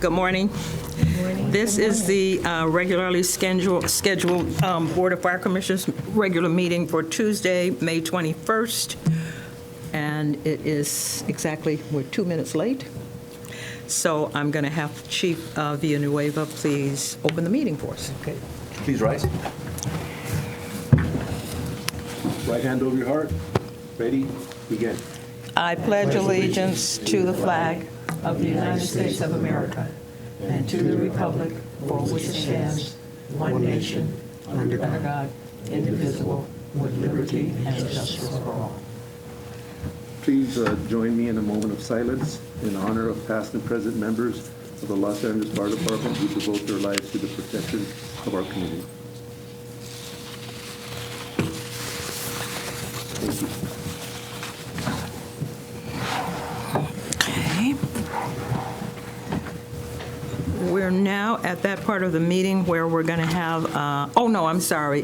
Good morning. This is the regularly scheduled Board of Fire Commissioners regular meeting for Tuesday, May 21st. And it is exactly, we're 2 minutes late. So I'm going to have Chief Villanueva please open the meeting for us. Okay. Please rise. Right hand over your heart. Ready? Begin. I pledge allegiance to the flag of the United States of America and to the republic for which it stands, one nation, under God, indivisible, with liberty and justice for all. Please join me in a moment of silence in honor of past and present members of the Los Angeles Fire Department who devote their lives to the protection of our community. Thank you. Okay. We're now at that part of the meeting where we're going to have, oh no, I'm sorry.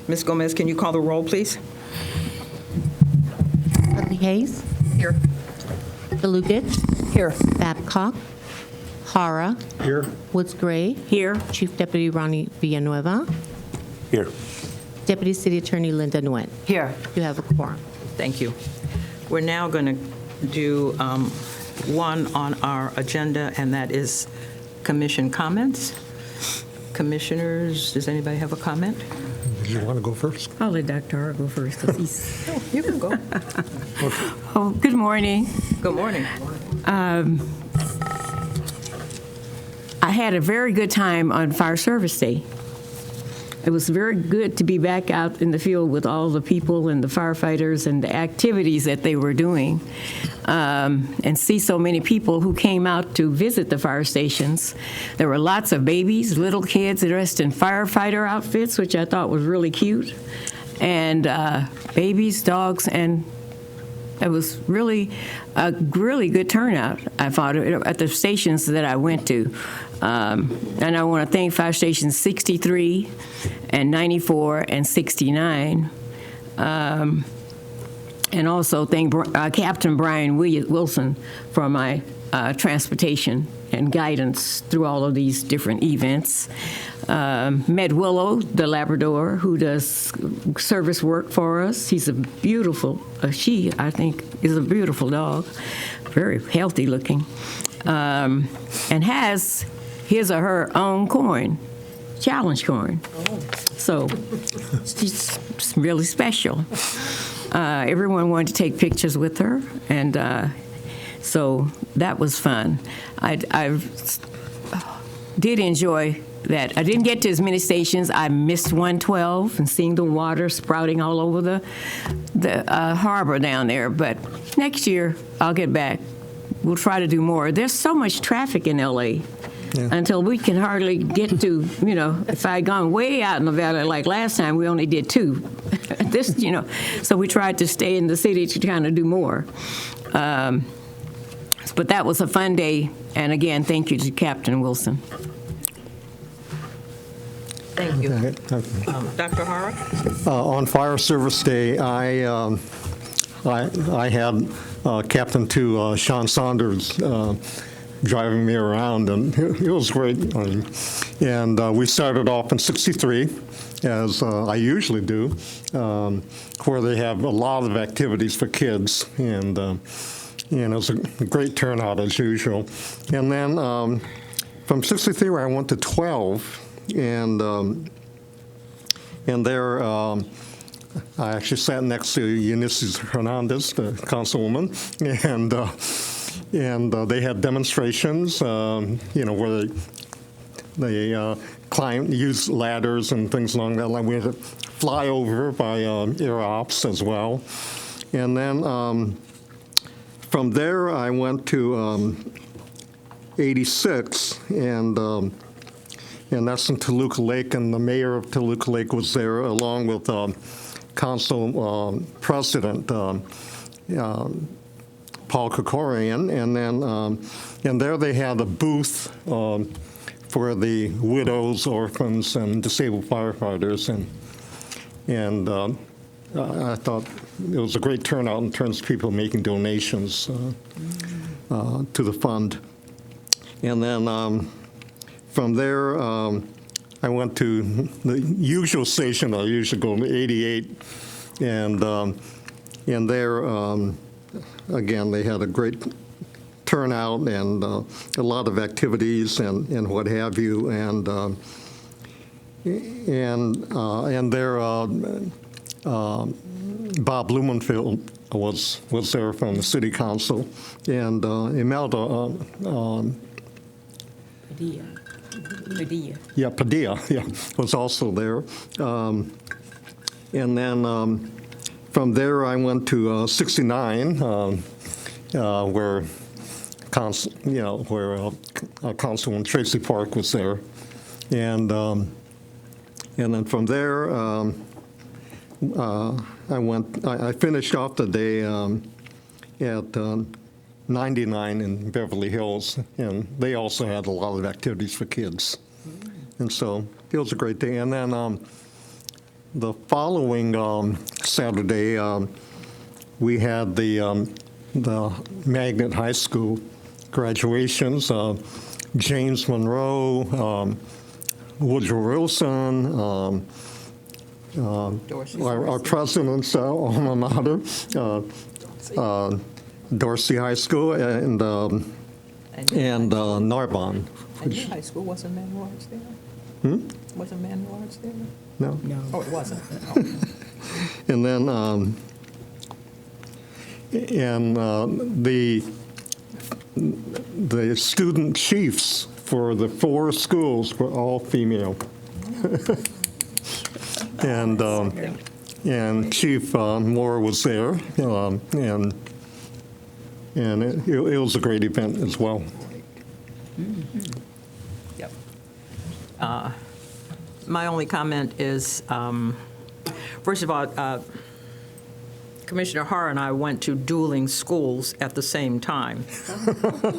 Ms. Gomez, can you call the roll, please? Hayes. Here. DeLucas. Here. Babcock. Hara. Here. Woods Gray. Here. Chief Deputy Ronnie Villanueva. Here. Deputy City Attorney Linda Nguyen. Here. You have a quorum. Thank you. We're now going to do one on our agenda, and that is commission comments. Commissioners, does anybody have a comment? Do you want to go first? I'll let Dr. R go first, because he's... Oh, you can go. Oh, good morning. Good morning. I had a very good time on Fire Service Day. It was very good to be back out in the field with all the people and the firefighters and the activities that they were doing, and see so many people who came out to visit the fire stations. There were lots of babies, little kids dressed in firefighter outfits, which I thought was really cute, and babies, dogs, and it was really a really good turnout, I thought, at the stations that I went to. And I want to thank Fire Stations 63 and 94 and 69. And also thank Captain Brian Wilson for my transportation and guidance through all of these different events. Met Willow, the Labrador, who does service work for us. He's a beautiful, she, I think, is a beautiful dog, very healthy looking, and has his or her own coin, challenge coin. So she's really special. Everyone wanted to take pictures with her, and so that was fun. I did enjoy that. I didn't get to as many stations. I missed 112 and seeing the water sprouting all over the harbor down there. But next year, I'll get back. We'll try to do more. There's so much traffic in L.A. Until we can hardly get to, if I had gone way out in the valley like last time, we only did 2. This, so we tried to stay in the city to kind of do more. But that was a fun day. And again, thank you to Captain Wilson. Thank you. Okay. Dr. Hara? On Fire Service Day, I had Captain 2 Sean Saunders driving me around, and it was great. And we started off in 63, as I usually do, where they have a lot of activities for kids, and it was a great turnout as usual. And then from 63, I went to 12, and there I actually sat next to Eunice Hernandez, the councilwoman, and they had demonstrations, where they use ladders and things along that line. We had a flyover by air ops as well. And then from there, I went to 86, and that's in Toluca Lake, and the mayor of Toluca Lake was there along with council president Paul Kokorian, and then and there they had a booth for the widows, orphans, and disabled firefighters, and I thought it was a great turnout in terms of people making donations to the fund. And then from there, I went to the usual station. I usually go to 88. And there, again, they had a great turnout and a lot of activities and what have you. And there, Bob Blumenfield was there from the city council, and Imelda, Padilla, was also there. And then from there, I went to 69, where Councilman Tracy Park was there, and then from there, I finished off the day at 99 in Beverly Hills, and they also had a lot of activities for kids, and so it was a great day. And then the following Saturday, we had the Magnet High School graduations. James Monroe, Woodrow Wilson, our president's alma mater, Dorsey High School, and Narbonne. And your high school wasn't Manuel Arts there? Wasn't Manuel Arts there? No. Oh, it wasn't. And then, the student chiefs for the 4 schools were all female. And Chief Moore was there, and it was a great event as well. Yep. My only comment is, first of all, Commissioner Hara and I went to dueling schools at the same time.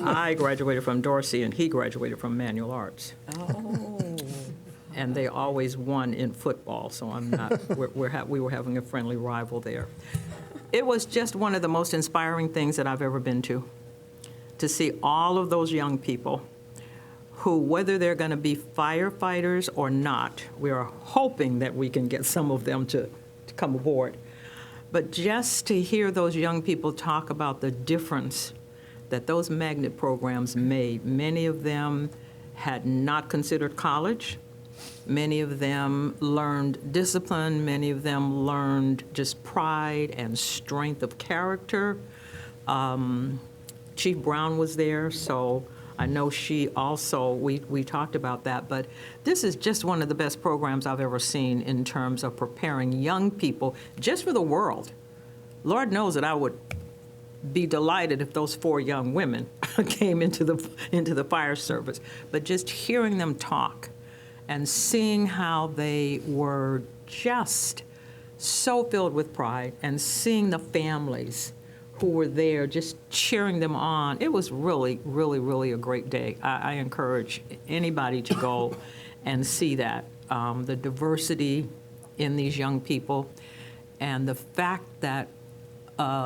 I graduated from Dorsey, and he graduated from Manual Arts. Oh. And they always won in football, so I'm not. We were having a friendly rival there. It was just one of the most inspiring things that I've ever been to see all of those young people who, whether they're going to be firefighters or not, we are hoping that we can get some of them to come aboard. But just to hear those young people talk about the difference that those magnet programs made, many of them had not considered college. Many of them learned discipline. Many of them learned just pride and strength of character. Chief Brown was there, so I know she also, we talked about that, but this is just one of the best programs I've ever seen in terms of preparing young people just for the world. Lord knows that I would be delighted if those 4 young women came into the fire service, but just hearing them talk and seeing how they were just so filled with pride, and seeing the families who were there just cheering them on. It was really, really, really a great day. I encourage anybody to go and see that. The diversity in these young people, and the fact that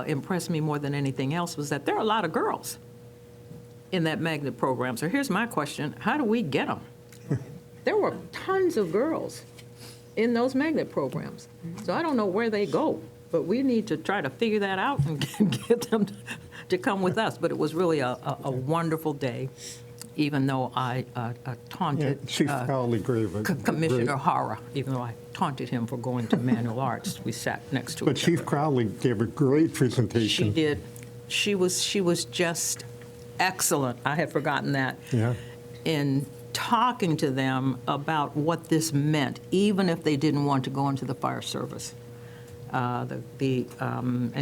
impressed me more than anything else was that there are a lot of girls in that magnet program. So here's my question: how do we get them? There were tons of girls in those magnet programs. So I don't know where they go, but we need to try to figure that out and get them to come with us. But it was really a wonderful day, even though I taunted Chief Crowley Commissioner Hara, even though I taunted him for going to Manual Arts. We sat next to But each Chief other. Crowley gave a great presentation. She did. She was just excellent. I had forgotten that. Yeah. In talking to them about what this meant, even if they didn't want to go into the fire service. And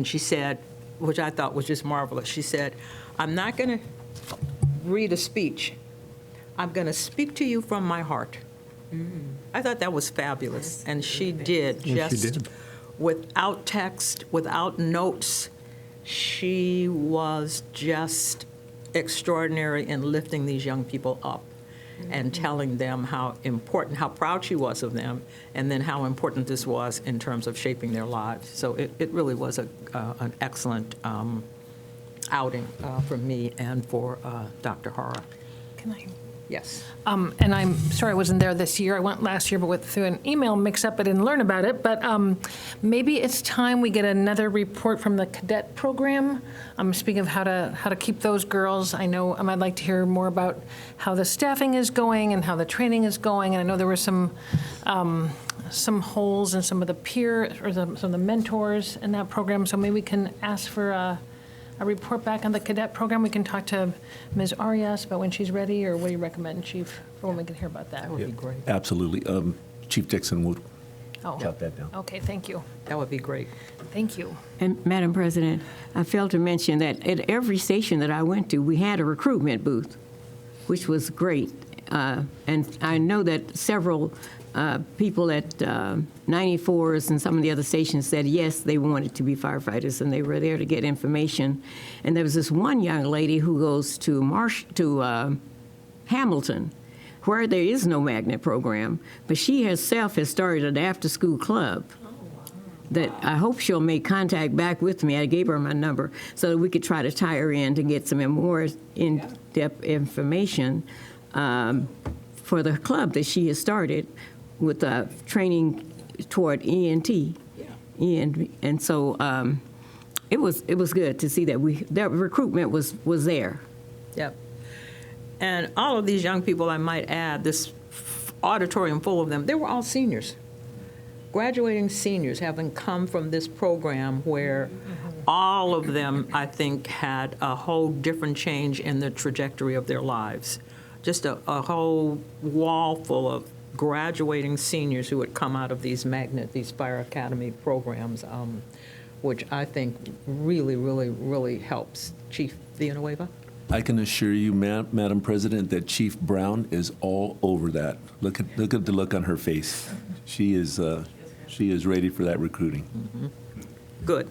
she said, which I thought was just marvelous, she said, I'm not going to read a speech. I'm going to speak to you from my heart. I thought that was fabulous. And she did, just without text, without notes. She was just extraordinary in lifting these young people up and telling them how important, how proud she was of them, and then how important this was in terms of shaping their lives. So it really was an excellent outing for me and for Dr. Hara. Can I? Yes. And I'm sorry I wasn't there this year. I went last year, but through an email mix-up, I didn't learn about it. But maybe it's time we get another report from the cadet program. Speaking of how to keep those girls, I know I'd like to hear more about how the staffing is going and how the training is going. And I know there were some holes in some of the some of the mentors in that program. So maybe we can ask for a report back on the cadet program. We can talk to Ms. Arias about when she's ready, or what do you recommend, Chief, for when we can hear about that? That would be great. Absolutely. Chief Dixon would Oh, jot that down. okay, thank you. That would be great. Thank you. And Madam President, I failed to mention that at every station that I went to, we had a recruitment booth, which was great. And I know that several people at 94s and some of the other stations said, yes, they wanted to be firefighters, and they were there to get information. And there was this one young lady who goes to Hamilton, where there is no magnet program, but she herself has started an after-school club that I hope she'll make contact back with me. I gave her my number so that we could try to tie her in to get some more in-depth information for the club that she has started with training toward ENT. And so it was good to see that recruitment was there. Yep. And all of these young people, I might add, this auditorium full of them, they were all seniors. Graduating seniors, having come from this program where all of them, I think, had a whole different change in the trajectory of their lives. Just a whole wall full of graduating seniors who had come out of these Fire Academy programs, which I think really, really, really helps. Chief Villanueva? I can assure you, Madam President, that Chief Brown is all over that. Look at the look on her face. She is ready for that recruiting. Mm-hmm. Good.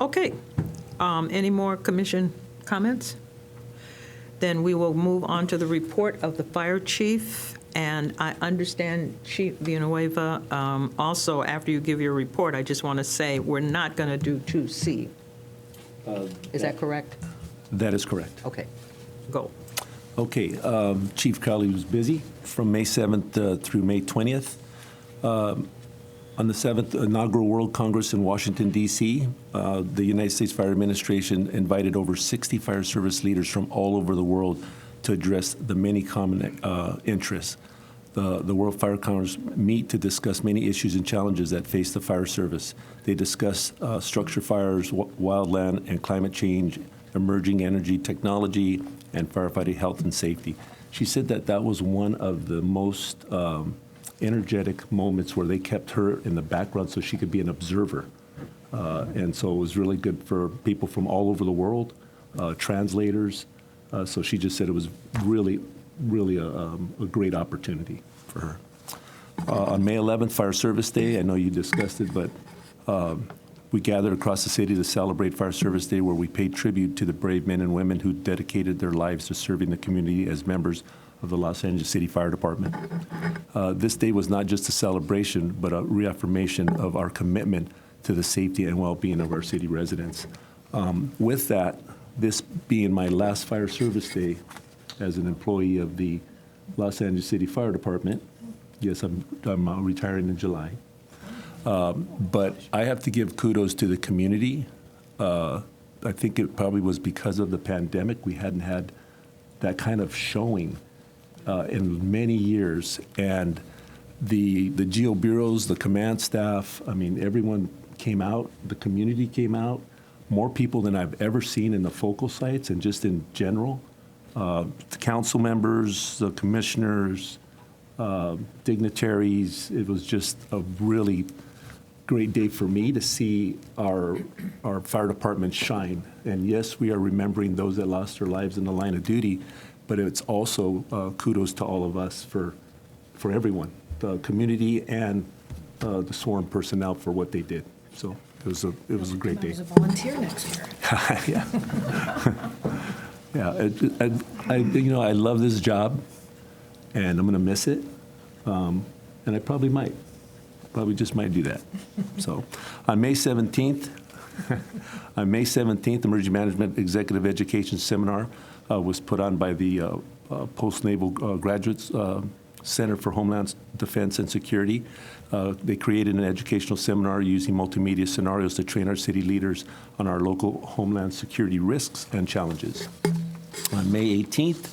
Okay. Any more commission comments? Then we will move on to the report of the fire chief. And I understand, Chief Villanueva, also after you give your report, I just want to say we're not going to do 2C. Is that correct? That is correct. Okay. Go. Okay. Chief Crowley was busy from May 7th through May 20th. On the 7th inaugural World Congress in Washington, D.C., the United States Fire Administration invited over 60 fire service leaders from all over the world to address the many common interests. The World Fire Congress meet to discuss many issues and challenges that face the fire service. They discuss structure fires, wildland and climate change, emerging energy technology, and firefighting health and safety. She said that was one of the most energetic moments where they kept her in the background so she could be an observer. And so it was really good for people from all over the world, translators. So she just said it was really, really a great opportunity for her. On May 11th, Fire Service Day, I know you discussed it, but we gathered across the city to celebrate Fire Service Day, where we paid tribute to the brave men and women who dedicated their lives to serving the community as members of the Los Angeles City Fire Department. This day was not just a celebration, but a reaffirmation of our commitment to the safety and well-being of our city residents. With that, this being my last Fire Service Day as an employee of the Los Angeles City Fire Department, yes, I'm retiring in July. But I have to give kudos to the community. I think it probably was because of the pandemic. We hadn't had that kind of showing in many years. And the GO bureaus, the command staff, I mean, everyone came out, the community came out, more people than I've ever seen in the focal sites and just in general. The council members, the commissioners, dignitaries, it was just a really great day for me to see our fire department shine. And yes, we are remembering those that lost their lives in the line of duty, but it's also kudos to all of us for everyone, the community and the sworn personnel for what they did. So it was a great day. I was a volunteer next year. Yeah. Yeah, I love this job, and I'm going to miss it, and I probably just might do that. So, on May 17th, Emergency Management Executive Education Seminar was put on by the post-naval graduates Center for Homeland Defense and Security. They created an educational seminar using multimedia scenarios to train our city leaders on our local homeland security risks and challenges. On May 18th,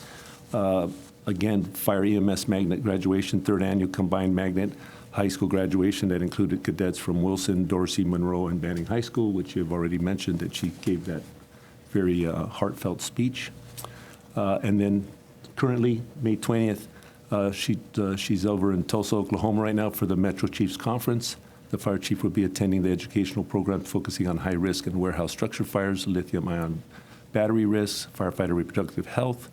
again, Fire EMS Magnet graduation, third annual combined Magnet high school graduation that included cadets from Wilson, Dorsey, Monroe, and Banning High School, which you've already mentioned that she gave that very heartfelt speech. And then currently, May 20th, she's over in Tulsa, Oklahoma right now for the Metro Chiefs Conference. The fire chief will be attending the educational program focusing on high-risk and warehouse structure fires, lithium-ion battery risks, firefighter reproductive health,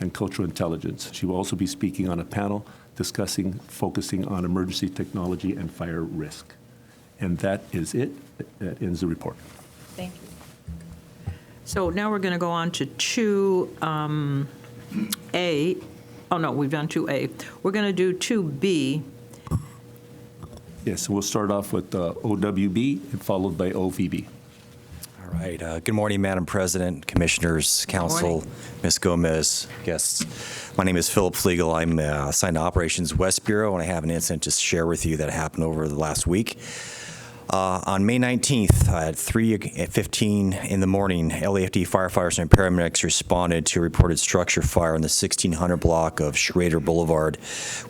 and cultural intelligence. She will also be speaking on a panel focusing on emergency technology and fire risk. And that is it. That ends the report. Thank you. So now we're going to go on to 2A. Oh, no, we've done 2A. We're going to do 2B. Yes, we'll start off with OWB and followed by OVB. All right. Good morning, Madam President, Commissioners, Council, Ms. Gomez, guests. My name is Philip Flegel. I'm assigned to Operations West Bureau, and I have an incident to share with you that happened over the last week. On May 19th at 3:15 in the morning, LAFD firefighters and paramedics responded to a reported structure fire in the 1600 block of Schrader Boulevard,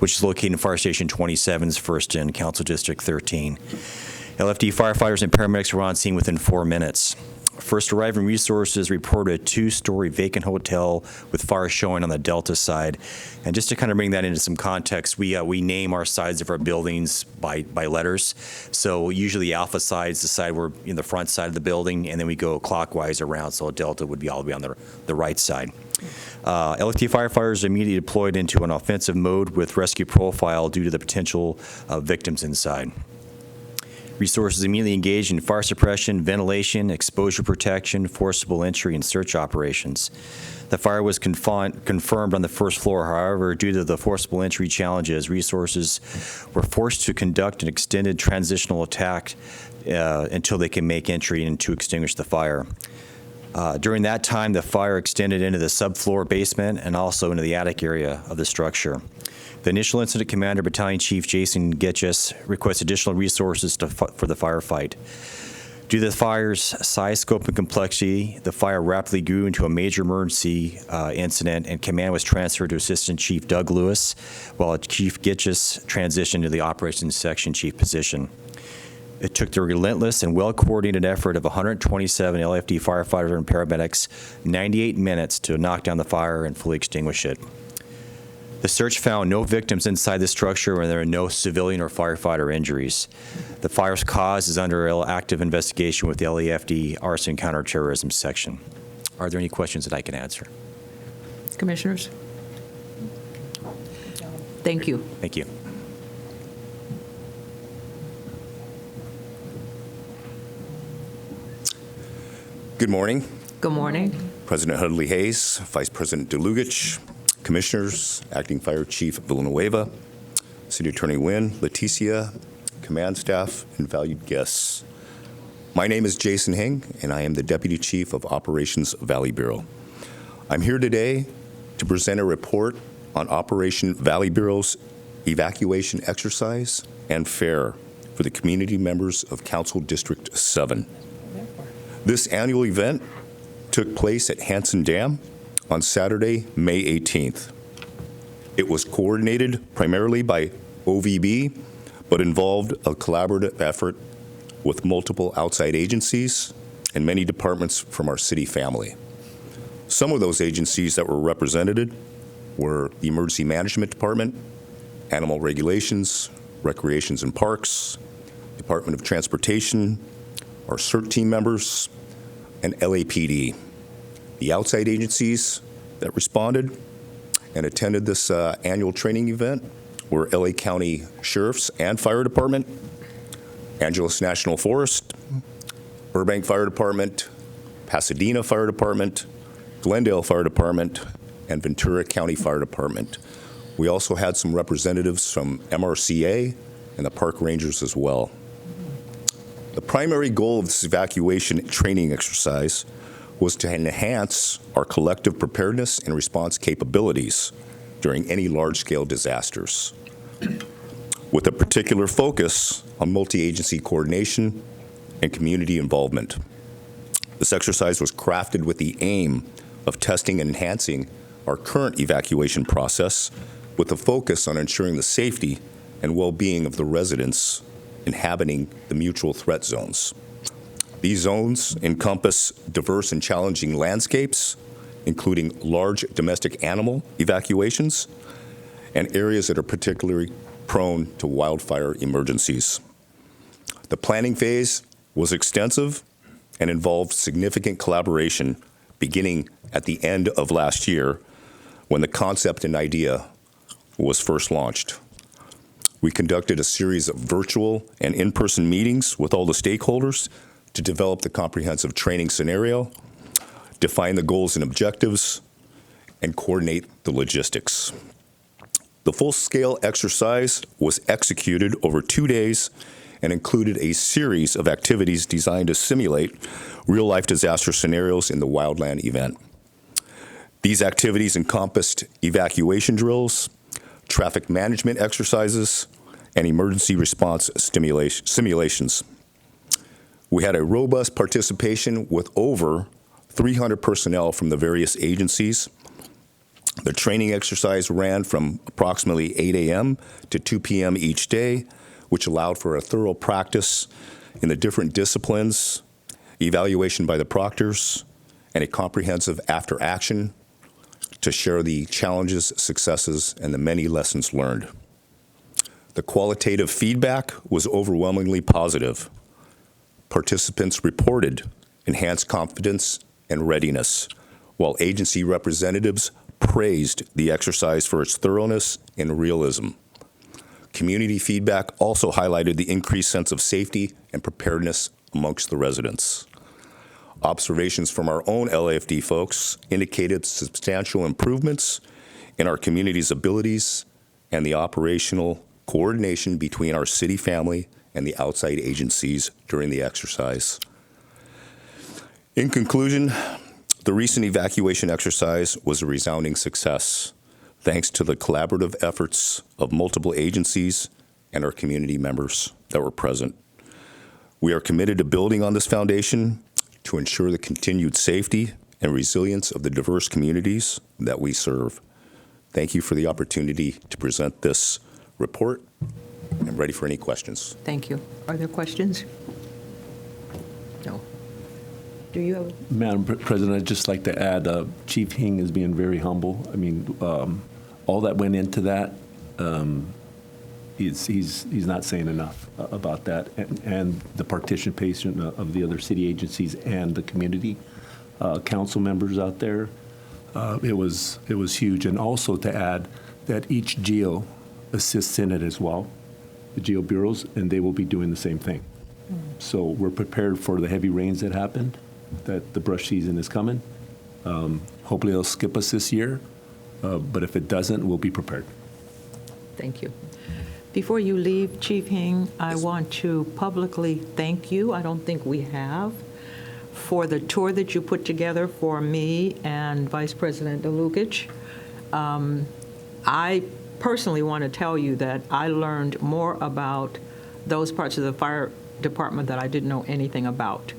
which is located in Fire Station 27's First in Council District 13. LFD firefighters and paramedics were on scene within 4 minutes. First arriving resources reported a 2-story vacant hotel with fire showing on the Delta side. And just to kind of bring that into some context, we name our sides of our buildings by letters. So usually the Alpha side is the side we're in the front side of the building, and then we go clockwise around, so Delta would be all the way on the right side. LFD firefighters immediately deployed into an offensive mode with rescue profile due to the potential victims inside. Resources immediately engaged in fire suppression, ventilation, exposure protection, forcible entry, and search operations. The fire was confirmed on the first floor. However, due to the forcible entry challenges, resources were forced to conduct an extended transitional attack until they can make entry and to extinguish the fire. During that time, the fire extended into the subfloor basement and also into the attic area of the structure. The initial incident commander, Battalion Chief Jason Getchus, requested additional resources for the firefight. Due to the fire's size, scope, and complexity, the fire rapidly grew into a major emergency incident, and command was transferred to Assistant Chief Doug Lewis, while Chief Getchus transitioned to the Operations Section Chief position. It took the relentless and well-coordinated effort of 127 LFD firefighters and paramedics 98 minutes to knock down the fire and fully extinguish it. The search found no victims inside the structure, and there are no civilian or firefighter injuries. The fire's cause is under active investigation with the LAFD Arson Counterterrorism Section. Are there any questions that I can answer? Commissioners? Thank you. Thank you. Good morning. Good morning. President Hudley Hayes, Vice President DeLugich, Commissioners, Acting Fire Chief Villanueva, City Attorney Nguyen, Leticia, command staff, and valued guests. My name is Jason Hing, and I am the Deputy Chief of Operations Valley Bureau. I'm here today to present a report on Operation Valley Bureau's evacuation exercise and fair for the community members of Council District 7. This annual event took place at Hanson Dam on Saturday, May 18th. It was coordinated primarily by OVB, but involved a collaborative effort with multiple outside agencies and many departments from our city family. Some of those agencies that were represented were the Emergency Management Department, Animal Regulations, Recreations and Parks, Department of Transportation, our CERT team members, and LAPD. The outside agencies that responded and attended this annual training event were LA County Sheriff's and Fire Department, Angeles National Forest, Burbank Fire Department, Pasadena Fire Department, Glendale Fire Department, and Ventura County Fire Department. We also had some representatives from MRCA and the park rangers as well. The primary goal of this evacuation training exercise was to enhance our collective preparedness and response capabilities during any large-scale disasters, with a particular focus on multi-agency coordination and community involvement. This exercise was crafted with the aim of testing and enhancing our current evacuation process with a focus on ensuring the safety and well-being of the residents inhabiting the mutual threat zones. These zones encompass diverse and challenging landscapes, including large domestic animal evacuations and areas that are particularly prone to wildfire emergencies. The planning phase was extensive and involved significant collaboration beginning at the end of last year when the concept and idea was first launched. We conducted a series of virtual and in-person meetings with all the stakeholders to develop the comprehensive training scenario, define the goals and objectives, and coordinate the logistics. The full-scale exercise was executed over 2 days and included a series of activities designed to simulate real-life disaster scenarios in the wildland event. These activities encompassed evacuation drills, traffic management exercises, and emergency response simulations. We had a robust participation with over 300 personnel from the various agencies. The training exercise ran from approximately 8 a.m. to 2 p.m. each day, which allowed for a thorough practice in the different disciplines, evaluation by the proctors, and a comprehensive after-action to share the challenges, successes, and the many lessons learned. The qualitative feedback was overwhelmingly positive. Participants reported enhanced confidence and readiness, while agency representatives praised the exercise for its thoroughness and realism. Community feedback also highlighted the increased sense of safety and preparedness amongst the residents. Observations from our own LAFD folks indicated substantial improvements in our community's abilities and the operational coordination between our city family and the outside agencies during the exercise. In conclusion, the recent evacuation exercise was a resounding success, thanks to the collaborative efforts of multiple agencies and our community members that were present. We are committed to building on this foundation to ensure the continued safety and resilience of the diverse communities that we serve. Thank you for the opportunity to present this report. I'm ready for any questions. Thank you. Are there questions? No. Do you have? Madam President, I'd just like to add, Chief Hing is being very humble. I mean, all that went into that, he's not saying enough about that, and the participation of the other city agencies and the community council members out there. It was huge, and also to add that each GEO assists in it as well, the GEO bureaus, and they will be doing the same thing. So we're prepared for the heavy rains that happened, that the brush season is coming. Hopefully it'll skip us this year, but if it doesn't, we'll be prepared. Thank you. Before you leave, Chief Hing, I want to publicly thank you, I don't think we have, for the tour that you put together for me and Vice President DeLugich. I personally want to tell you that I learned more about those parts of the fire department that I didn't know anything about.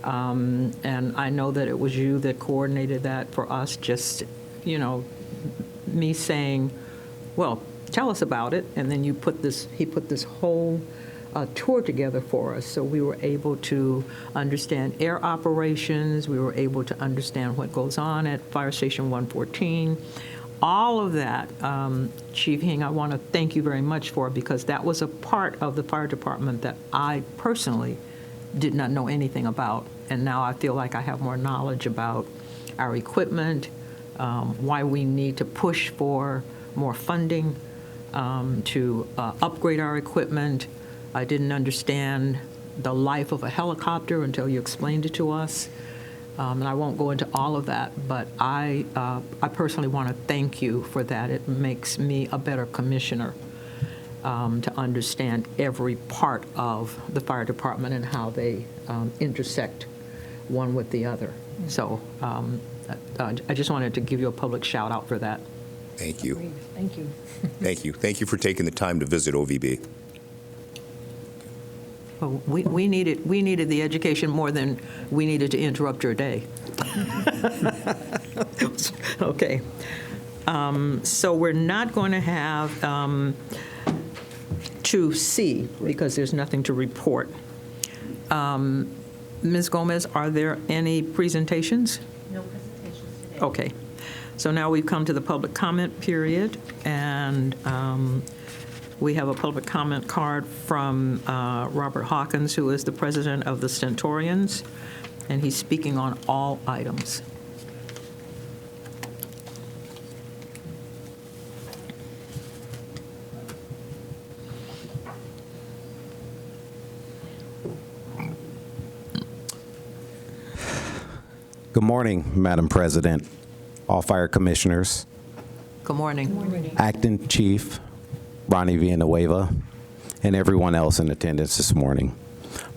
And I know that it was you that coordinated that for us, just, me saying, well, tell us about it, and then he put this whole tour together for us, so we were able to understand air operations, we were able to understand what goes on at Fire Station 114. All of that, Chief Hing, I want to thank you very much for, because that was a part of the fire department that I personally did not know anything about, and now I feel like I have more knowledge about our equipment, why we need to push for more funding to upgrade our equipment. I didn't understand the life of a helicopter until you explained it to us. And I won't go into all of that, but I personally want to thank you for that. It makes me a better commissioner to understand every part of the fire department and how they intersect one with the other. So I just wanted to give you a public shout out for that. Thank you. Thank you. Thank you. Thank you for taking the time to visit OVB. Well, we needed the education more than we needed to interrupt your day. Okay. So we're not going to have 2C because there's nothing to report. Ms. Gomez, are there any presentations? No presentations today. Okay. So now we've come to the public comment period, and we have a public comment card from Robert Hawkins, who is the president of the Stentorians, and he's speaking on all items. Good morning, Madam President, all fire commissioners, Good morning. Acting Chief Ronnie Villanueva, and everyone else in attendance this morning.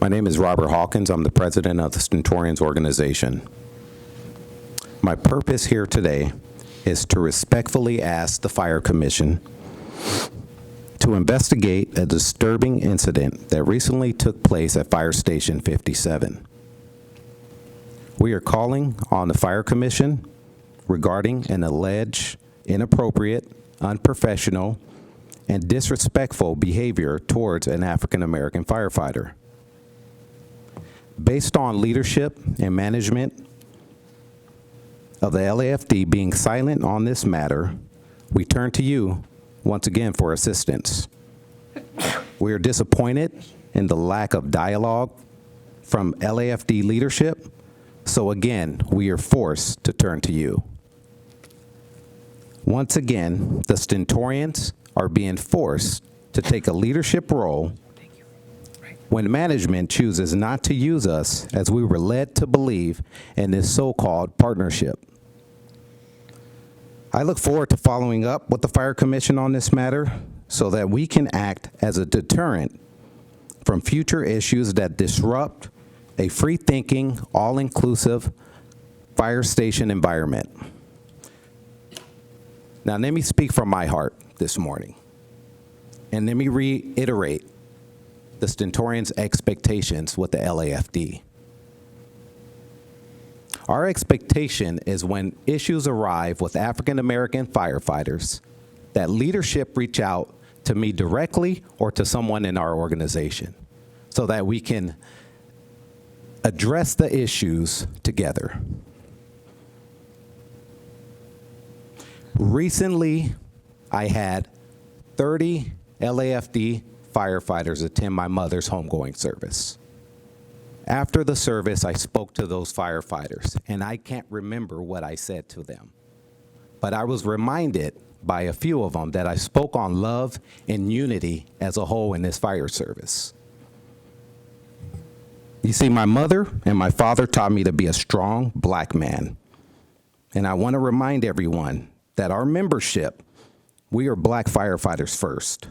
My name is Robert Hawkins. I'm the president of the Stentorians organization. My purpose here today is to respectfully ask the Fire Commission to investigate a disturbing incident that recently took place at Fire Station 57. We are calling on the Fire Commission regarding an alleged inappropriate, unprofessional, and disrespectful behavior towards an African-American firefighter. Based on leadership and management of the LAFD being silent on this matter, we turn to you once again for assistance. We are disappointed in the lack of dialogue from LAFD leadership. So again, we are forced to turn to you. Once again, the Stentorians are being forced to take a leadership role when management chooses not to use us as we were led to believe in this so-called partnership. I look forward to following up with the Fire Commission on this matter so that we can act as a deterrent from future issues that disrupt a free-thinking, all-inclusive fire station environment. Now, let me speak from my heart this morning, and let me reiterate the Stentorians' expectations with the LAFD. Our expectation is when issues arrive with African-American firefighters, that leadership reach out to me directly or to someone in our organization so that we can address the issues together. Recently, I had 30 LAFD firefighters attend my mother's homegoing service. After the service, I spoke to those firefighters, and I can't remember what I said to them. But I was reminded by a few of them that I spoke on love and unity as a whole in this fire service. You see, my mother and my father taught me to be a strong black man. And I want to remind everyone that our membership, we are black firefighters first.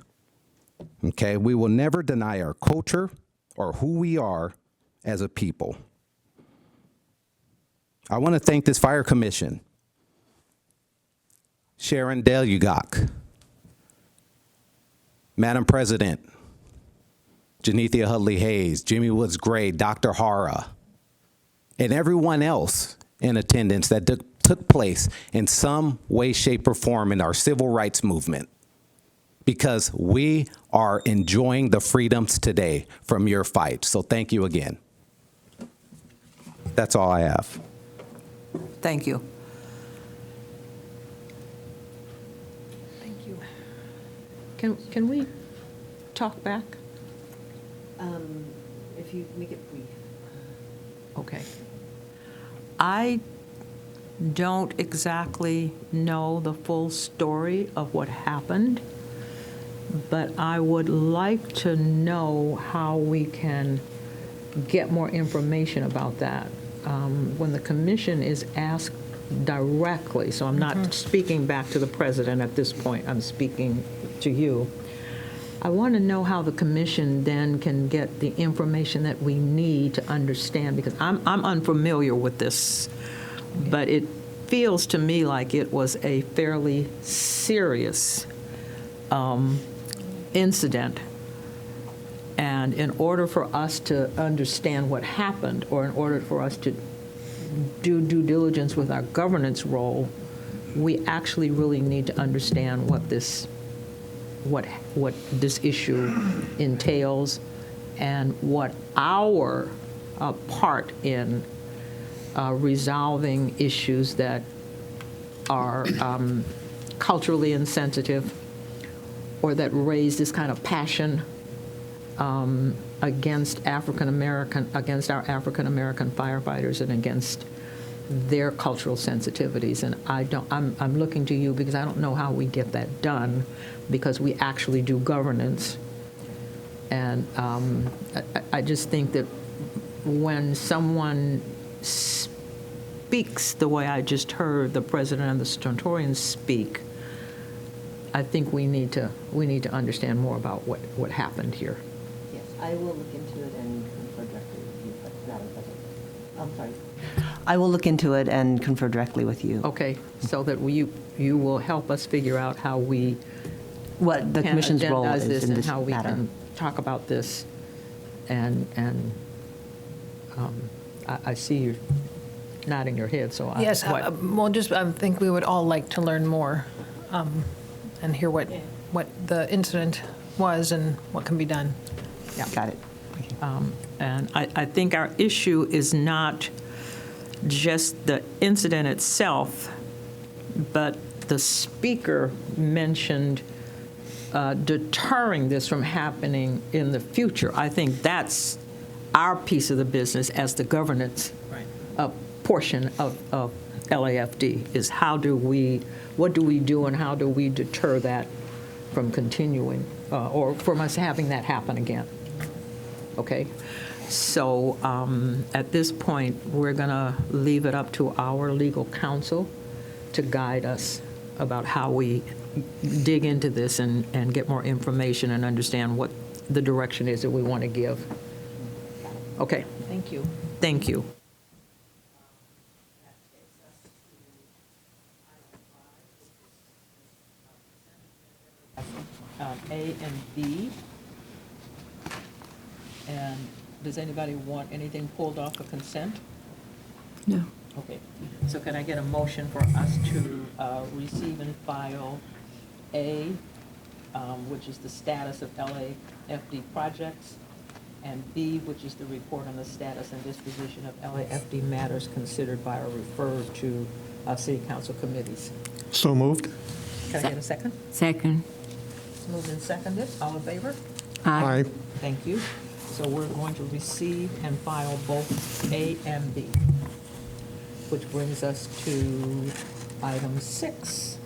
Okay? We will never deny our culture or who we are as a people. I want to thank this Fire Commission, Sharon Delugak, Madam President, Janethia Hudley Hayes, Jimmy Woods Gray, Dr. Hara, and everyone else in attendance that took place in some way, shape, or form in our civil rights movement, because we are enjoying the freedoms today from your fight. So thank you again. That's all I have. Thank you. Thank you. Can we talk back? If you make it brief. Okay. I don't exactly know the full story of what happened, but I would like to know how we can get more information about that. When the commission is asked directly, so I'm not speaking back to the president at this point, I'm speaking to you. I want to know how the commission then can get the information that we need to understand, because I'm unfamiliar with this, but it feels to me like it was a fairly serious incident. And in order for us to understand what happened, or in order for us to do due diligence with our governance role, we actually really need to understand what this issue entails and what our part in resolving issues that are culturally insensitive or that raise this kind of passion against our African American firefighters and against their cultural sensitivities. And I'm looking to you because I don't know how we get that done, because we actually do governance. And I just think that when someone speaks the way I just heard the president and the stentorians speak, I think we need to understand more about what happened here. Yes, I will look into it and confer directly with you, Madam President. I'm sorry. I will look into it and confer directly with you. Okay, so that you will help us figure out how we What the can commission's role agendize is this in and this how we matter. can talk about this. And I see you nodding your head, so Yes, what? I think we would all like to learn more and hear what the incident was and what can be done. Yeah. Got it. And I think our issue is not just the incident itself, but the speaker mentioned deterring this from happening in the future. I think that's our piece of the business as the governance portion of LAFD, is what do we do and how do we deter that from continuing or from us having that happen again? Okay? So at this point, we're going to leave it up to our legal counsel to guide us about how we dig into this and get more information and understand what the direction is that we want to give. Okay. Thank you. Thank you. A and B. And does anybody want anything pulled off of consent? No. Okay, so can I get a motion for us to receive and file A, which is the status of LAFD projects, and B, which is the report on the status and disposition of LAFD matters considered by or referred to city council committees? So moved. Can I get a second? Second. It's moved and seconded. All in favor? Aye. Thank you. So we're going to receive and file both A and B, which brings us to item 6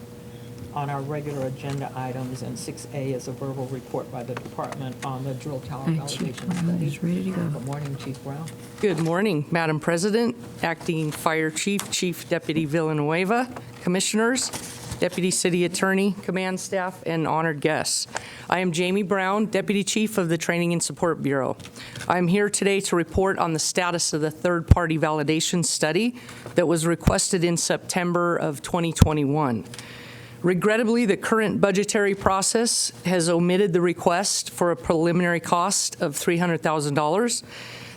on our regular agenda items, and 6A is a verbal report by the department on the drill tower Chief validation Brown study. is ready to go. Good morning, Chief Brown. Good morning, Madam President, Acting Fire Chief, Chief Deputy Villanueva, Commissioners, Deputy City Attorney, Command Staff, and honored guests. I am Jamie Brown, Deputy Chief of the Training and Support Bureau. I am here today to report on the status of the third-party validation study that was requested in September of 2021. Regrettably, the current budgetary process has omitted the request for a preliminary cost of $300,000.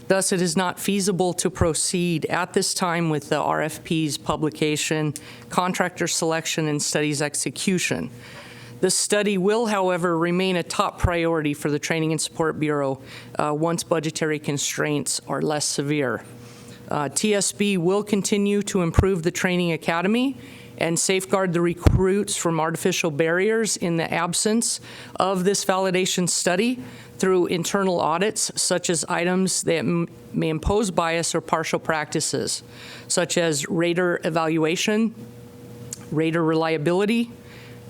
Thus, it is not feasible to proceed at this time with the RFP's publication, contractor selection, and studies execution. The study will, however, remain a top priority for the Training and Support Bureau once budgetary constraints are less severe. TSB will continue to improve the training academy and safeguard the recruits from artificial barriers in the absence of this validation study through internal audits, such as items that may impose bias or partial practices, such as rater evaluation, rater reliability,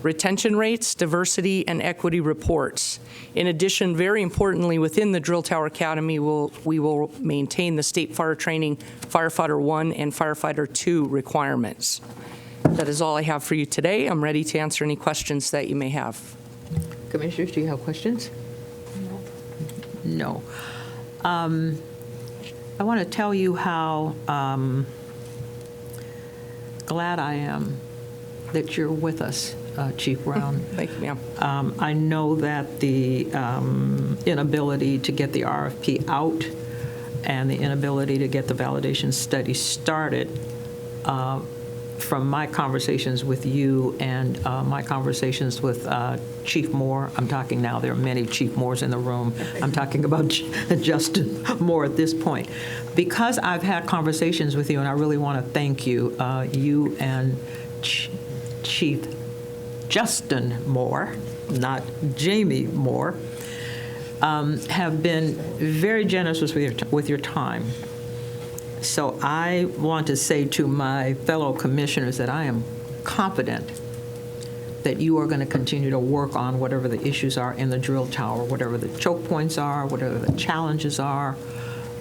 retention rates, diversity, and equity reports. In addition, very importantly, within the Drill Tower Academy, we will maintain the State Fire Training Firefighter 1 and Firefighter 2 requirements. That is all I have for you today. I'm ready to answer any questions that you may have. Commissioners, do you have questions? No. I want to tell you how glad I am that you're with us, Chief Brown. Thank you, ma'am. I know that the inability to get the RFP out and the inability to get the validation study started, from my conversations with you and my conversations with Chief Moore, I'm talking now, there are many Chief Moores in the room. I'm talking about Justin Moore at this point. Because I've had conversations with you, and I really want to thank you, you and Chief Justin Moore, not Jamie Moore, have been very generous with your time. So I want to say to my fellow commissioners that I am confident that you are going to continue to work on whatever the issues are in the drill tower, whatever the choke points are, whatever the challenges are.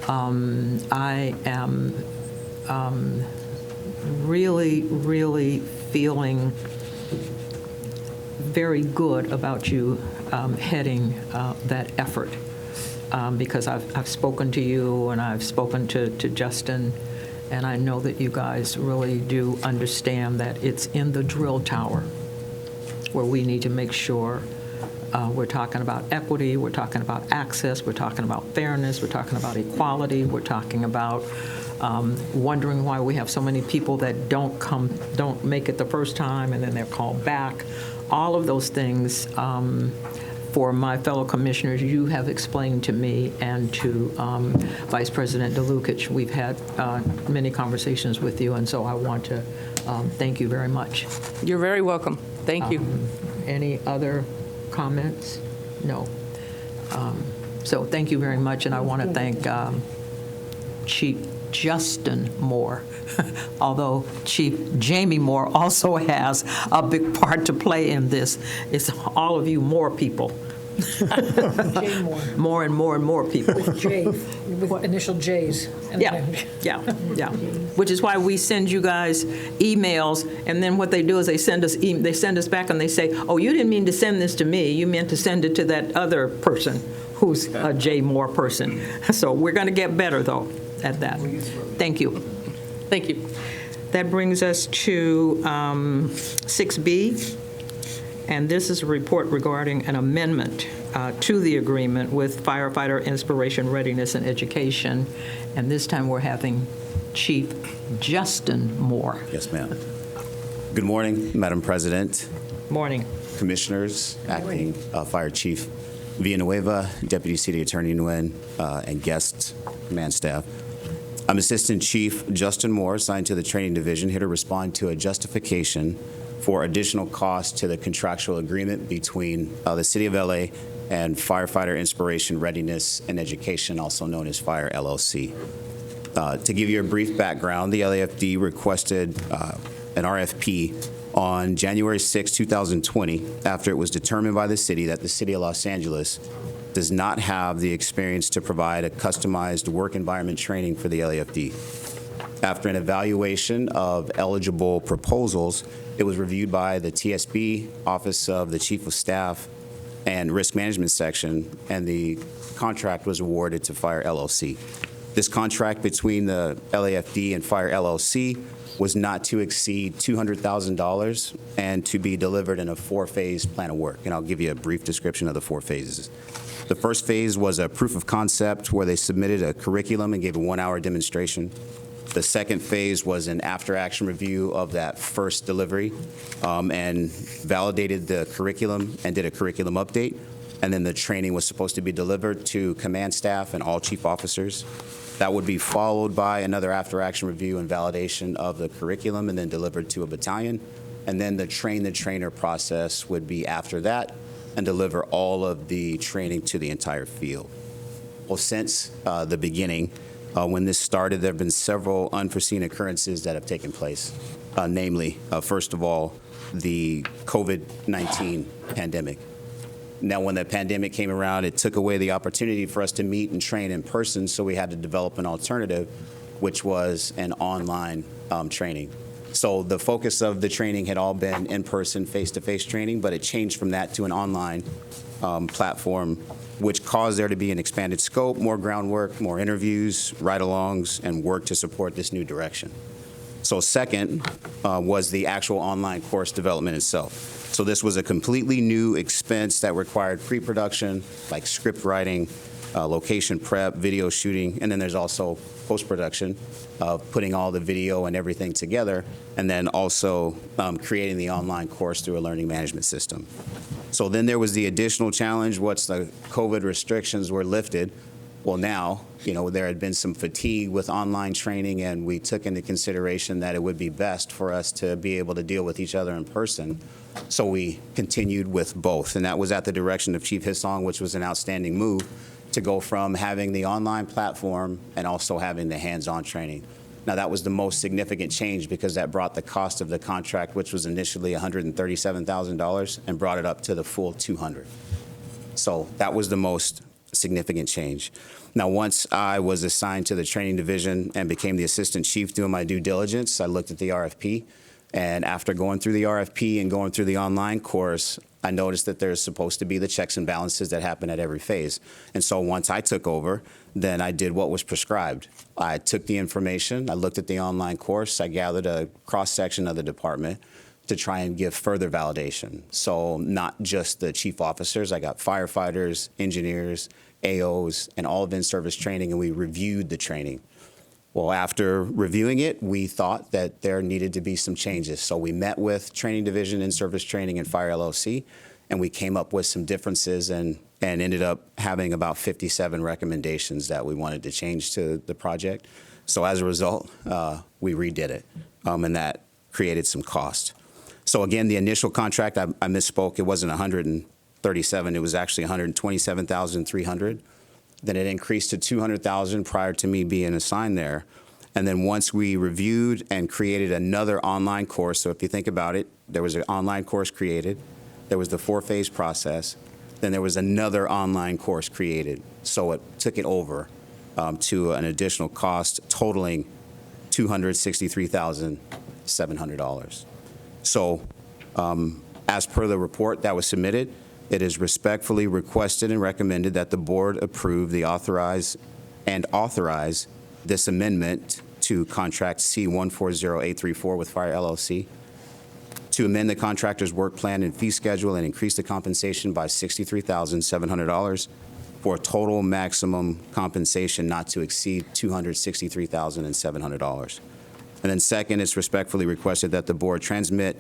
I am really, really feeling very good about you heading that effort. Because I've spoken to you and I've spoken to Justin, and I know that you guys really do understand that it's in the drill tower where we need to make sure we're talking about equity, we're talking about access, we're talking about fairness, we're talking about equality, we're talking about wondering why we have so many people that don't make it the first time and then they're called back. All of those things. For my fellow commissioners, you have explained to me and to Vice President DeLucich. We've had many conversations with you, and so I want to thank you very much. You're very welcome. Thank you. Any other comments? No. So thank you very much, and I want to thank Chief Justin Moore, although Chief Jamie Moore also has a big part to play in this. It's all of you more people. Jay Moore. More and more and more people. With J, with initial J's. Yeah. Which is why we send you guys emails, and then what they do is they send us back and they say, oh, you didn't mean to send this to me. You meant to send it to that other person who's a J Moore person. So we're going to get better, though, at that. Thank you. Thank you. That brings us to 6B, and this is a report regarding an amendment to the agreement with Firefighter Inspiration, Readiness, and Education. And this time we're having Chief Justin Moore. Yes, ma'am. Good morning, Madam President. Morning. Commissioners, Acting Fire Chief Villanueva, Deputy City Attorney Nguyen, and guests, command staff. I'm Assistant Chief Justin Moore, assigned to the Training Division, here to respond to a justification for additional costs to the contractual agreement between the City of LA and Firefighter Inspiration, Readiness, and Education, also known as FIRE LLC. To give you a brief background, the LAFD requested an RFP on January 6, 2020, after it was determined by the city that the City of Los Angeles does not have the experience to provide a customized work environment training for the LAFD. After an evaluation of eligible proposals, it was reviewed by the TSB, Office of the Chief of Staff, and Risk Management Section, and the contract was awarded to FIRE LLC. This contract between the LAFD and FIRE LLC was not to exceed $200,000 and to be delivered in a 4-phase plan of work. And I'll give you a brief description of the 4 phases. The first phase was a proof of concept where they submitted a curriculum and gave a 1-hour demonstration. The second phase was an after-action review of that first delivery and validated the curriculum and did a curriculum update. And then the training was supposed to be delivered to command staff and all chief officers. That would be followed by another after-action review and validation of the curriculum and then delivered to a battalion. And then the train-the-trainer process would be after that and deliver all of the training to the entire field. Well, since the beginning, when this started, there have been several unforeseen occurrences that have taken place, namely, first of all, the COVID-19 pandemic. Now, when the pandemic came around, it took away the opportunity for us to meet and train in person, so we had to develop an alternative, which was an online training. So the focus of the training had all been in-person, face-to-face training, but it changed from that to an online platform, which caused there to be an expanded scope, more groundwork, more interviews, ride-alongs, and work to support this new direction. So second was the actual online course development itself. So this was a completely new expense that required pre-production, like script writing, location prep, video shooting, and then there's also post-production of putting all the video and everything together, and then also creating the online course through a learning management system. So then there was the additional challenge once the COVID restrictions were lifted. Well, now, there had been some fatigue with online training, and we took into consideration that it would be best for us to be able to deal with each other in person. So we continued with both, and that was at the direction of Chief Hissong, which was an outstanding move to go from having the online platform and also having the hands-on training. Now, that was the most significant change because that brought the cost of the contract, which was initially $137,000, and brought it up to the full $200,000. So that was the most significant change. Now, once I was assigned to the training division and became the assistant chief doing my due diligence, I looked at the RFP. And after going through the RFP and going through the online course, I noticed that there's supposed to be the checks and balances that happen at every phase. And so once I took over, then I did what was prescribed. I took the information, I looked at the online course, I gathered a cross-section of the department to try and give further validation. So not just the chief officers, I got firefighters, engineers, AOs, and all of in-service training, and we reviewed the training. Well, after reviewing it, we thought that there needed to be some changes. So we met with Training Division, In-Service Training, and Fire LLC, and we came up with some differences and ended up having about 57 recommendations that we wanted to change to the project. So as a result, we redid it, and that created some cost. So again, the initial contract, I misspoke. It wasn't 137. It was actually 127,300. Then it increased to 200,000 prior to me being assigned there. And then once we reviewed and created another online course, so if you think about it, there was an online course created, there was the 4-phase process, then there was another online course created. So it took it over to an additional cost totaling $263,700. So as per the report that was submitted, it is respectfully requested and recommended that the board approve the authorize this amendment to contract C140834 with Fire LLC to amend the contractor's work plan and fee schedule and increase the compensation by $63,700 for a total maximum compensation not to exceed $263,700. And then second, it's respectfully requested that the board transmit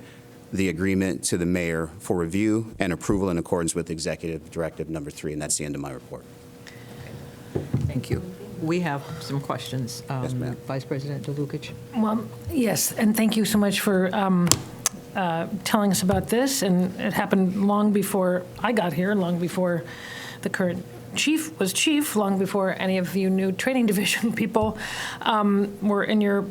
the agreement to the mayor for review and approval in accordance with Executive Directive Number 3, and that's the end of my report. Thank you. We have some questions. Yes, ma'am. Vice President DeLucich. Well, yes, and thank you so much for telling us about this. And it happened long before I got here, long before the current chief was chief, long before any of you new training division people were in your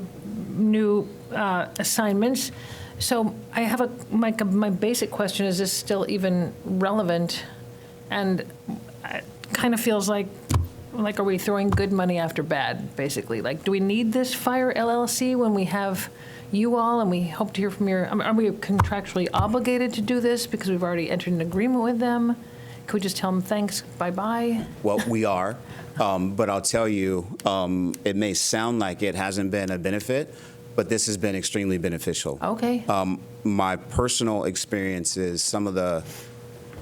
new assignments. So I have my basic question, is this still even relevant? And it kind of feels like are we throwing good money after bad, basically? Like, do we need this Fire LLC when we have you all and we hope to hear from your, are we contractually obligated to do this because we've already entered an agreement with them? Can we just tell them thanks, bye-bye? Well, we are, but I'll tell you, it may sound like it hasn't been a benefit, but this has been extremely beneficial. Okay. My personal experience is some of the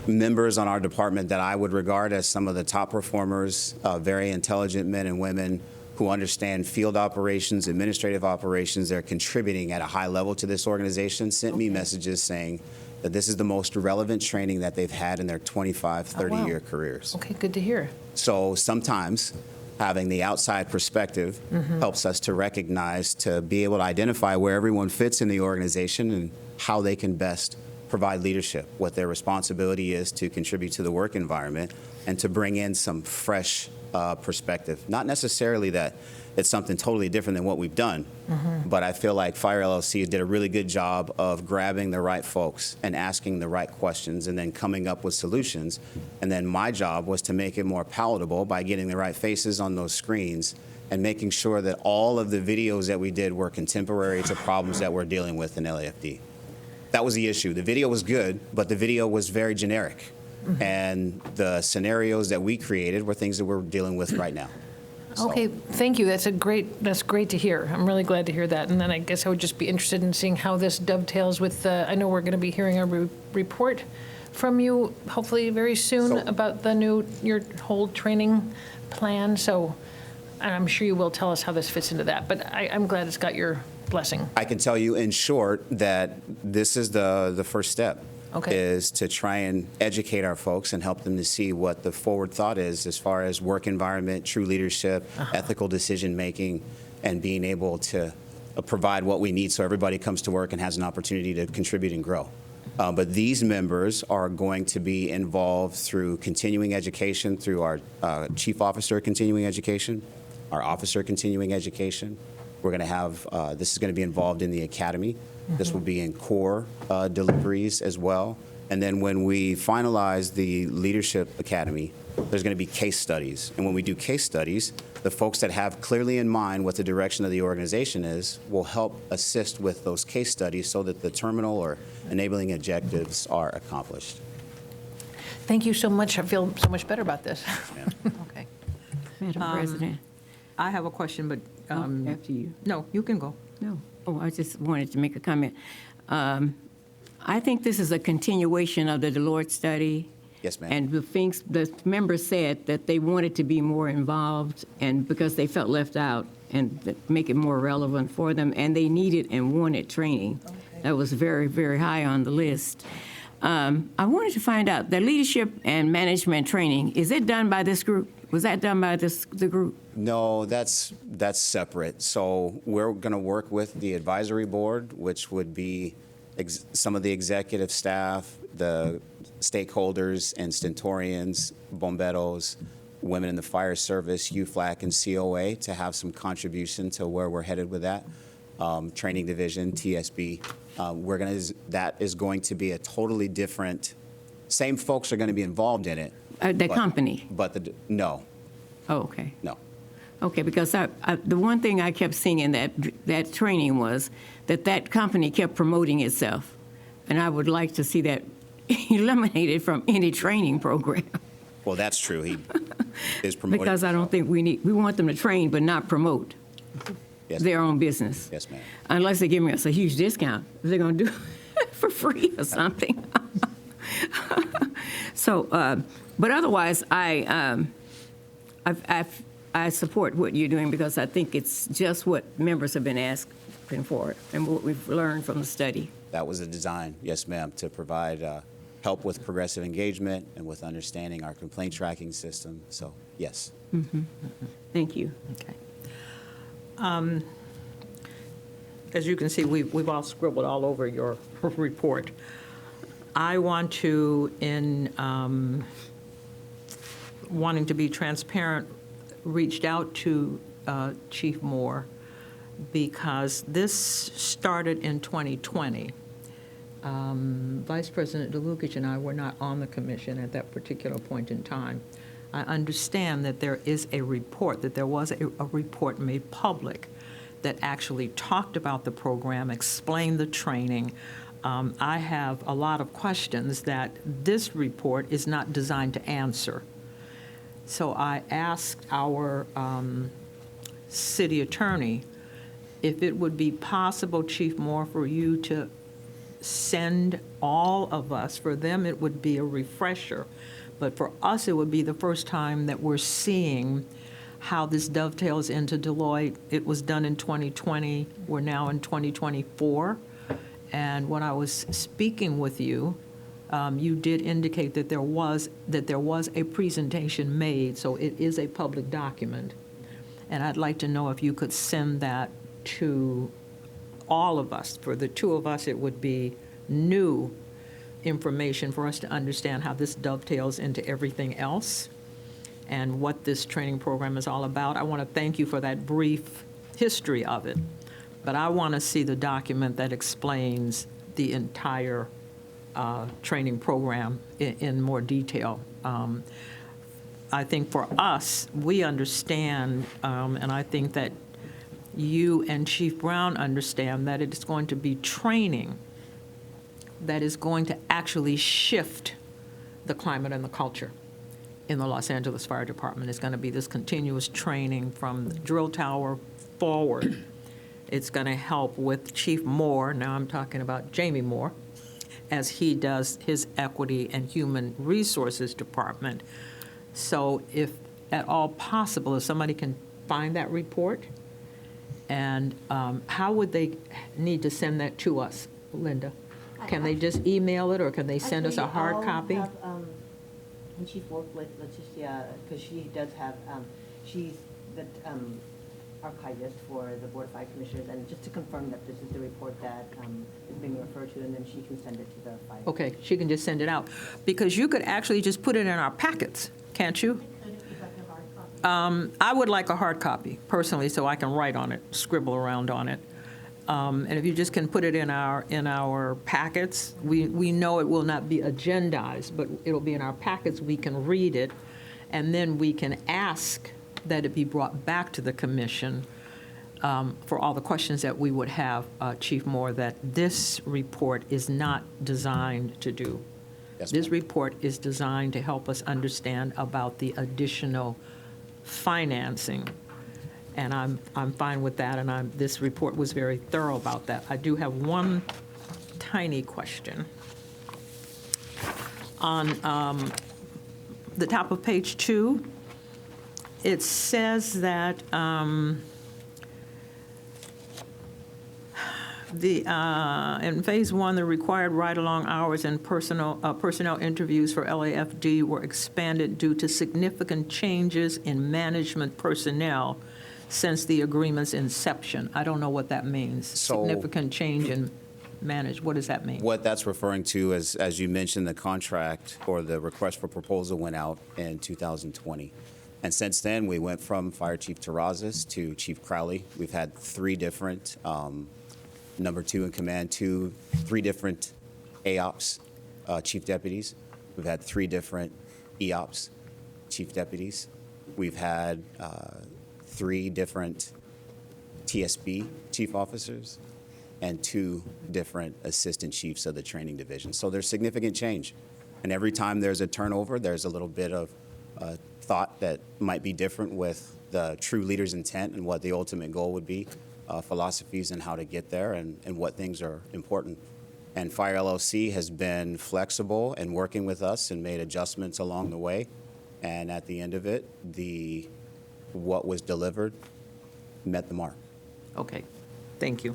members on our department that I would regard as some of the top performers, very intelligent men and women who understand field operations, administrative operations, they're contributing at a high level to this organization, sent me messages saying that this is the most relevant training that they've had in their 25, 30-year careers. Okay, good to hear. So sometimes having the outside perspective helps us to recognize, to be able to identify where everyone fits in the organization and how they can best provide leadership, what their responsibility is to contribute to the work environment, and to bring in some fresh perspective. Not necessarily that it's something totally different than what we've done, but I feel like Fire LLC did a really good job of grabbing the right folks and asking the right questions and then coming up with solutions. And then my job was to make it more palatable by getting the right faces on those screens and making sure that all of the videos that we did were contemporary to problems that we're dealing with in LAFD. That was the issue. The video was good, but the video was very generic. And the scenarios that we created were things that we're dealing with right now. So- Okay, thank you. That's great to hear. I'm really glad to hear that. And then I guess I would just be interested in seeing how this dovetails with I know we're going to be hearing a report from you hopefully very soon about your whole training plan. So and I'm sure you will tell us how this fits into that. But I'm glad it's got your blessing. I can tell you in short that this is the first step. Okay. Is to try and educate our folks and help them to see what the forward thought is as far as work environment, true leadership, ethical decision making, and being able to provide what we need so everybody comes to work and has an opportunity to contribute and grow. But these members are going to be involved through continuing education, through our chief officer continuing education, our officer continuing education. We're going to have, this is going to be involved in the academy. This will be in core deliveries as well. And then when we finalize the Leadership Academy, there's going to be case studies. And when we do case studies, the folks that have clearly in mind what the direction of the organization is will help assist with those case studies so that the terminal or enabling objectives are accomplished. Thank you so much. I feel so much better about this. Okay. Madam President. I have a question, but. After you. No, you can go. No. Oh, I just wanted to make a comment. I think this is a continuation of the Deloitte study. Yes, ma'am. And the members said that they wanted to be more involved and because they felt left out and make it more relevant for them. And they needed and wanted training. Okay. That was very, very high on the list. I wanted to find out, the leadership and management training, is it done by this group? Was that done by the group? No, that's separate. So we're going to work with the advisory board, which would be some of the executive staff, the stakeholders and stentorians, bomberos, women in the fire service, UFLAC, and COA to have some contribution to where we're headed with that. Training division, TSB. That is going to be a totally different, same folks are going to be involved in it. Company? But no. Oh, okay. No. Okay, because the one thing I kept seeing in that training was that company kept promoting itself. And I would like to see that eliminated from any training program. Well, that's true. He is promoting. Because I don't think we want them to train but not promote their own business. Yes, ma'am. Unless they give us a huge discount. They're going to do it for free or something. So, but otherwise, I support what you're doing because I think it's just what members have been asking for and what we've learned from the study. That was the design, yes, ma'am, to provide help with progressive engagement and with understanding our complaint tracking system. So, yes. Mm-hmm. Thank you. Okay. As you can see, we've all scribbled all over your report. I want to, in wanting to be transparent, reached out to Chief Moore because this started in 2020. Vice President DeLucich and I were not on the commission at that particular point in time. I understand that there is a report, that there was a report made public that actually talked about the program, explained the training. I have a lot of questions that this report is not designed to answer. So I asked our city attorney if it would be possible, Chief Moore, for you to send all of us, for them it would be a refresher, but for us it would be the first time that we're seeing how this dovetails into Deloitte. It was done in 2020, we're now in 2024. And when I was speaking with you, you did indicate that there was a presentation made, so it is a public document. And I'd like to know if you could send that to all of us. For the two of us, it would be new information for us to understand how this dovetails into everything else and what this training program is all about. I want to thank you for that brief history of it, but I want to see the document that explains the entire training program in more detail. I think for us, we understand, and I think that you and Chief Brown understand that it is going to be training that is going to actually shift the climate and the culture in the Los Angeles Fire Department. It's going to be this continuous training from the drill tower forward. It's going to help with Chief Moore, now I'm talking about Jamie Moore, as he does his Equity and Human Resources Department. So if at all possible, if somebody can find that report, and how would they need to send that to us, Linda? Can they just email it, or can they send us a hard copy? And Chief worked with Leticia, because she does have, she's the archivist for the Board of Fire Commissioners, and just to confirm that this is the report that is being referred to, and then she can send it to the fire. Okay, she can just send it out. Because you could actually just put it in our packets, can't you? I would like a hard copy, personally, so I can write on it, scribble around on it. And if you just can put it in our packets, we know it will not be agendized, but it'll be in our packets, we can read it, and then we can ask that it be brought back to the commission for all the questions that we would have, Chief Moore, that this report is not designed to do. Yes, This ma'am. report is designed to help us understand about the additional financing. And I'm fine with that, and this report was very thorough about that. I do have one tiny question. On the top of page 2, it says that in Phase 1, the required ride-along hours and personnel interviews for LAFD were expanded due to significant changes in management personnel since the agreement's inception. I don't know what that means. So- Significant change in what does that mean? What that's referring to is, as you mentioned, the contract or the request for proposal went out in 2020. And since then, we went from Fire Chief Terrazas to Chief Crowley. We've had 3 different, number 2 in command, 3 different AOPS chief deputies. We've had 3 different EOPS chief deputies. We've had 3 different TSB chief officers and 2 different assistant chiefs of the training division. So there's significant change. And every time there's a turnover, there's a little bit of thought that might be different with the true leader's intent and what the ultimate goal would be, philosophies and how to get there, and what things are important. And Fire LLC has been flexible and working with us and made adjustments along the way. And at the end of it, what was delivered met the mark. Okay, thank you.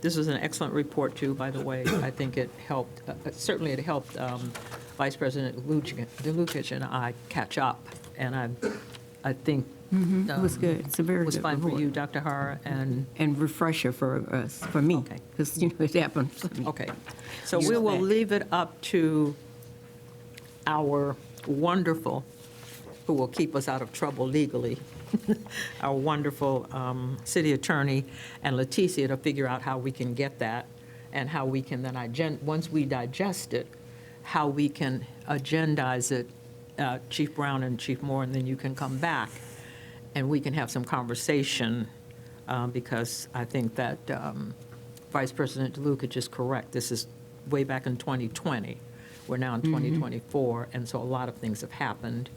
This was an excellent report, too, by the way. I think it helped, certainly it helped Vice President DeLucich and I catch up, and I think It was good. It's a very it was good fine for report. you, Dr. Hara, and, refresher for us, for me. Okay. Because, it happened. okay. So we will leave it up to our wonderful, who will keep us out of trouble legally, our wonderful city attorney and Leticia to figure out how we can get that and how we can then, once we digest it, how we can agendize it, Chief Brown and Chief Moore, and then you can come back and we can have some conversation because I think that Vice President DeLucich is correct. This is way back in 2020. We're now in 2024, and so a lot of things have happened,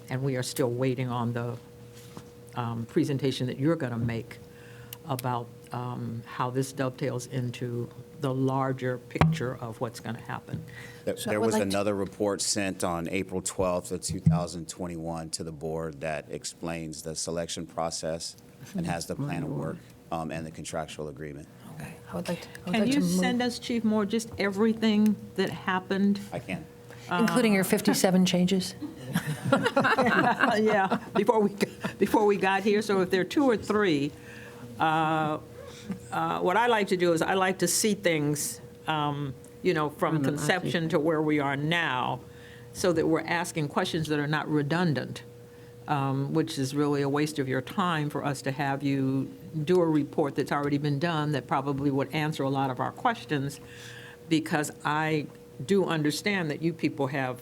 and we are still waiting on the presentation that you're going to make about how this dovetails into the larger picture of what's going to happen. So I There would was like to- another report sent on April 12th of 2021 to the board that explains the selection process and has the plan of work and the contractual agreement. Okay, I would like to Can you move- send us, Chief Moore, just everything that happened? I can. Including your 57 changes? Yeah, before we got here, so if there are 2 or 3, what I like to do is I like to see things, from conception to where we are now, so that we're asking questions that are not redundant, which is really a waste of your time for us to have you do a report that's already been done that probably would answer a lot of our questions, because I do understand that you people have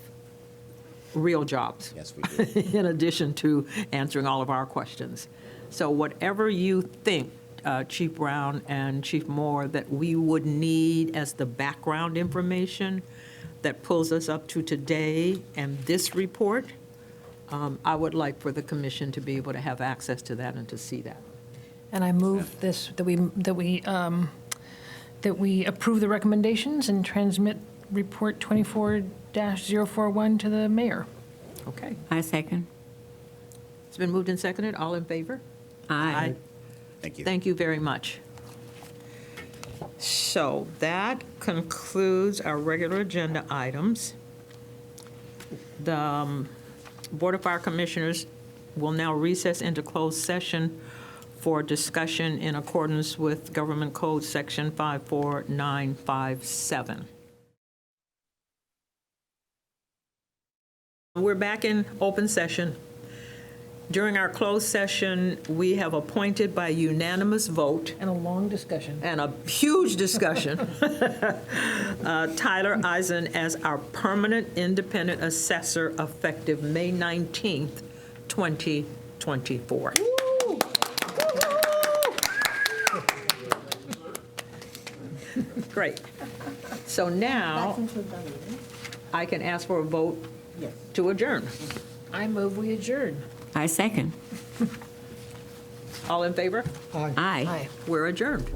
real jobs. Yes, we do. In addition to answering all of our questions. So whatever you think, Chief Brown and Chief Moore, that we would need as the background information that pulls us up to today and this report, I would like for the commission to be able to have access to that and to see that. And I move this, that we approve the recommendations and transmit report 24-041 to the mayor. Okay. I second. It's been moved and seconded. All in favor? Aye. Thank you. Thank you very much. So that concludes our regular agenda items. The Board of Fire Commissioners will now recess into closed session for discussion in accordance with Government Code Section 54957. We're back in open session. During our closed session, we have appointed by unanimous vote And a long discussion. and a huge discussion, Tyler Eisen as our permanent independent assessor effective May 19th, 2024. Great. So now I can ask for a vote to adjourn. I move we adjourn. I second. All in favor? Aye. Aye. We're adjourned.